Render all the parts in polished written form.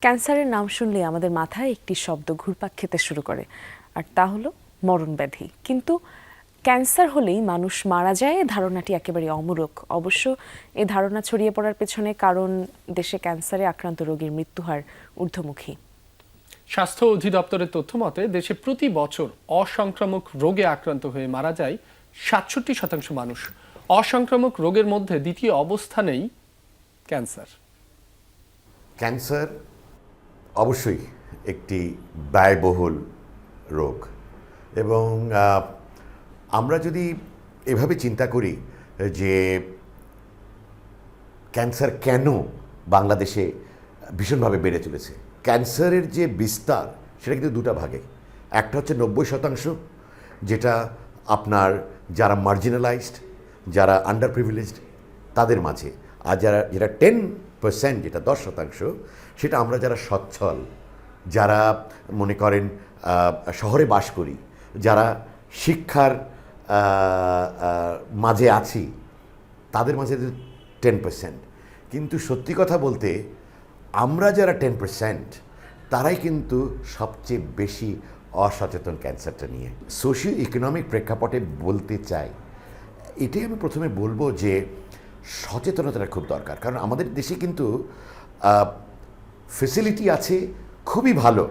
ক্যান্সারের নাম শুনলে আমাদের মাথায় একটি শব্দ ঘুরপাক খেতে শুরু করে, আর তা হলো মরণ ব্যাধি। কিন্তু ক্যান্সার হলেই মানুষ মারা যায়, এ ধারণাটি একেবারে অমূলক। অবশ্য এ ধারণা ছড়িয়ে পড়ার পেছনে কারণ দেশে ক্যান্সারে আক্রান্ত রোগীর মৃত্যুহার ঊর্ধ্বমুখী। স্বাস্থ্য অধিদপ্তরের তথ্য মতে দেশে প্রতি বছর অসংক্রামক রোগে আক্রান্ত হয়ে মারা যায় ৬৭% মানুষ। অসংক্রামক রোগের মধ্যে দ্বিতীয় অবস্থানেই ক্যান্সার। ক্যান্সার অবশ্যই একটি ব্যয়বহুল রোগ এবং আমরা যদি এভাবে চিন্তা করি যে ক্যান্সার কেন বাংলাদেশে ভীষণভাবে বেড়ে চলেছে, ক্যান্সারের যে বিস্তার সেটা কিন্তু দুটা ভাগে। একটা হচ্ছে 90%, যেটা আপনার যারা মার্জিনালাইজড, যারা আন্ডার প্রিভিলেজড তাদের মাঝে, আর যেটা 10%, যেটা 10%, সেটা আমরা যারা সচ্ছল, যারা মনে করেন শহরে বাস করি, যারা শিক্ষার মাঝে আছি, তাদের মাঝে 10%। কিন্তু সত্যি কথা বলতে আমরা যারা 10%, তারাই কিন্তু সবচেয়ে বেশি অসচেতন ক্যান্সারটা নিয়ে। সোশিও ইকোনমিক প্রেক্ষাপটে বলতে চাই, এটাই আমি প্রথমে বলবো যে সচেতনতাটা খুব দরকার। কারণ আমাদের দেশে কিন্তু ফেসিলিটি আছে খুবই ভালো,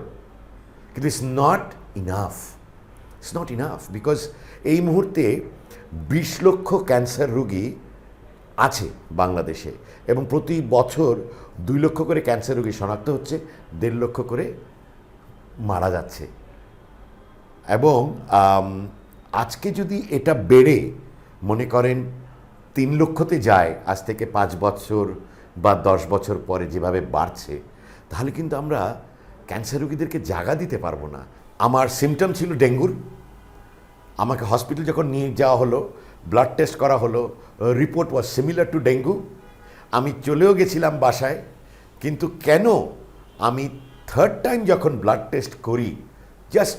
কিন্তু ইটস নট ইনাফ বিকজ এই মুহূর্তে 20 লক্ষ ক্যান্সার রোগী আছে বাংলাদেশে, এবং প্রতি বছর 2 লক্ষ করে ক্যান্সার রোগী শনাক্ত হচ্ছে, 1.5 লক্ষ করে মারা যাচ্ছে। এবং আজকে যদি এটা বেড়ে মনে করেন 3 লক্ষতে যায় আজ থেকে 5 বছর বা 10 বছর পরে যেভাবে বাড়ছে, তাহলে কিন্তু আমরা ক্যান্সার রোগীদেরকে জায়গা দিতে পারবো না। আমার সিমটম ছিল ডেঙ্গুর, আমাকে হসপিটাল যখন নিয়ে যাওয়া হলো, ব্লাড টেস্ট করা হলো, report was similar to dengue. আমি চলেও গেছিলাম বাসায়, কিন্তু কেন আমি 3rd টাইম যখন ব্লাড টেস্ট করি, just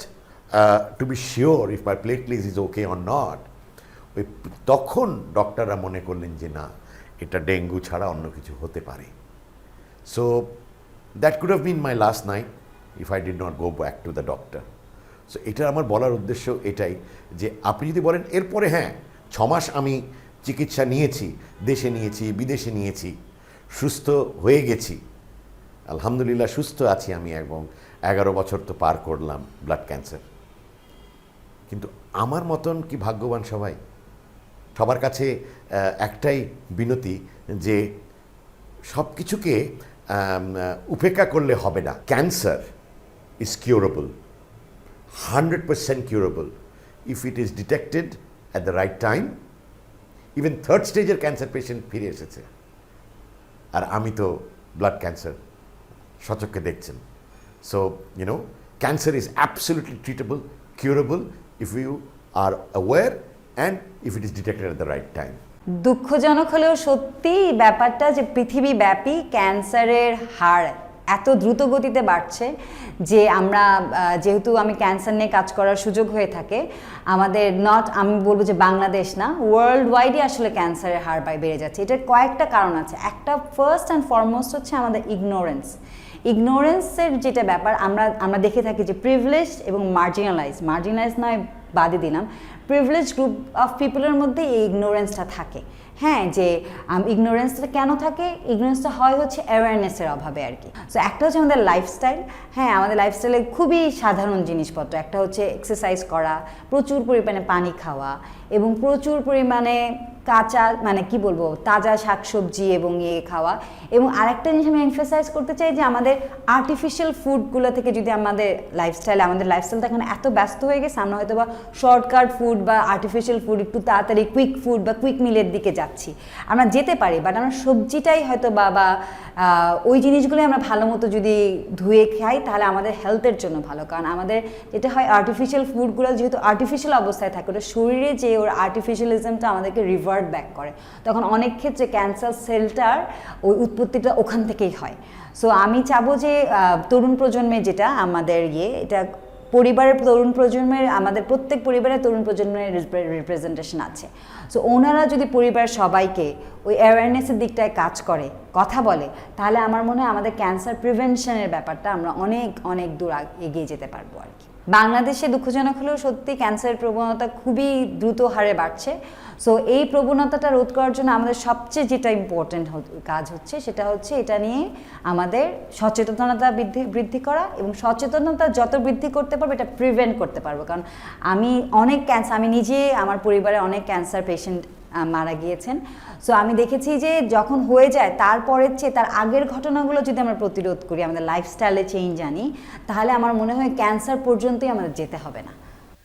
to be sure if my platelets is okay or not, তখন ডক্টররা মনে করলেন যে না, এটা ডেঙ্গু ছাড়া অন্য কিছু হতে পারে। So that could have been my last night if I did not go back to the doctor. So এটা আমার বলার উদ্দেশ্য এটাই যে আপনি যদি বলেন এরপরে হ্যাঁ 6 মাস আমি চিকিৎসা নিয়েছি, দেশে নিয়েছি, বিদেশে নিয়েছি, সুস্থ হয়ে গেছি, আলহামদুলিল্লাহ সুস্থ আছি আমি, এবং 11 বছর তো পার করলাম ব্লাড ক্যান্সার। কিন্তু আমার মতন কি ভাগ্যবান সবাই? সবার কাছে একটাই বিনতি যে সব কিছুকে উপেক্ষা করলে হবে না। Cancer is curable, 100% curable if it is detected at the right time. Even 3rd স্টেজের ক্যান্সার পেশেন্ট ফিরে এসেছে, আর আমি তো ব্লাড ক্যান্সার সচক্ষে দেখছেন। So cancer is absolutely treatable, curable if you are aware and if it is detected at the right time. দুঃখজনক হলেও সত্যি ব্যাপারটা যে পৃথিবীব্যাপী ক্যান্সারের হার এত দ্রুত গতিতে বাড়ছে যে আমরা যেহেতু আমি ক্যান্সার নিয়ে কাজ করার সুযোগ হয়ে থাকে আমাদের, আমি বলবো যে বাংলাদেশ না, ওয়ার্ল্ড ওয়াইডই আসলে ক্যান্সারের হার বেড়ে যাচ্ছে। এটার কয়েকটা কারণ আছে। একটা ফার্স্ট অ্যান্ড ফরমোস্ট হচ্ছে আমাদের ইগনোরেন্সের যেটা ব্যাপার আমরা দেখে থাকি যে প্রিভিলেজড এবং মার্জিনালাইজ নয় বাদে দিলাম, প্রিভিলেজ গ্রুপ অফ পিপলের মধ্যে এই ইগনোরেন্সটা থাকে। হ্যাঁ, যে ইগনোরেন্সটা কেন থাকে? ইগনোরেন্সটা হয় হচ্ছে অ্যাওয়ারনেসের অভাবে আর কি। সো একটা হচ্ছে আমাদের লাইফস্টাইল। হ্যাঁ, আমাদের লাইফস্টাইলে খুবই সাধারণ জিনিসপত্র, একটা হচ্ছে এক্সারসাইজ করা, প্রচুর পরিমাণে পানি খাওয়া, এবং প্রচুর পরিমাণে কাঁচা তাজা শাকসবজি এবং খাওয়া। এবং আরেকটা জিনিস আমি এমফাসাইজ করতে চাই যে আমাদের আর্টিফিশিয়াল ফুডগুলো থেকে যদি আমাদের লাইফস্টাইলটা এখন এত ব্যস্ত হয়ে গেছে, আমরা হয়তো বা শর্টকাট ফুড বা আর্টিফিশিয়াল ফুড, একটু তাড়াতাড়ি কুইক ফুড বা কুইক মিলের দিকে যাচ্ছি। আমরা যেতে পারি, বাট আমরা সবজিটাই হয়তো বা ওই জিনিসগুলোই আমরা ভালো মতো যদি ধুয়ে খাই তাহলে আমাদের হেলথের জন্য ভালো। কারণ আমাদের যেটা হয় আর্টিফিশিয়াল ফুডগুলো যেহেতু আর্টিফিশিয়াল অবস্থায় থাকে, ওটা শরীরে যে ওর আর্টিফিশিয়ালিজমটা আমাদেরকে রিভার্ট ব্যাক করে, তখন অনেক ক্ষেত্রে ক্যান্সার সেলটার ওই উৎপত্তিটা ওখান থেকেই হয়। সো আমি চাবো যে তরুণ প্রজন্মে যেটা আমাদের এটা পরিবারের তরুণ প্রজন্মের, আমাদের প্রত্যেক পরিবারের তরুণ প্রজন্মের রিপ্রেজেন্টেশন আছে। সো ওনারা যদি পরিবারের সবাইকে ওই অ্যাওয়ারনেসের দিকটায় কাজ করে, কথা বলে, তাহলে আমার মনে হয় আমাদের ক্যান্সার প্রিভেনশনের ব্যাপারটা আমরা অনেক অনেক দূর এগিয়ে যেতে পারবো আর কি। বাংলাদেশে দুঃখজনক হলেও সত্যি ক্যান্সারের প্রবণতা খুবই দ্রুত হারে বাড়ছে। সো এই প্রবণতাটা রোধ করার জন্য আমাদের সবচেয়ে যেটা ইম্পর্টেন্ট কাজ হচ্ছে সেটা হচ্ছে এটা নিয়ে আমাদের সচেতনতা বৃদ্ধি করা, এবং সচেতনতা যত বৃদ্ধি করতে পারবো এটা প্রিভেন্ট করতে পারবো। কারণ আমি নিজে আমার পরিবারে অনেক ক্যান্সার পেশেন্ট মারা গিয়েছেন। সো আমি দেখেছি যে যখন হয়ে যায় তারপরের চেয়ে তার আগের ঘটনাগুলো যদি আমরা প্রতিরোধ করি, আমাদের লাইফস্টাইলে চেঞ্জ আনি, তাহলে আমার মনে হয় ক্যান্সার পর্যন্তই আমাদের যেতে হবে না।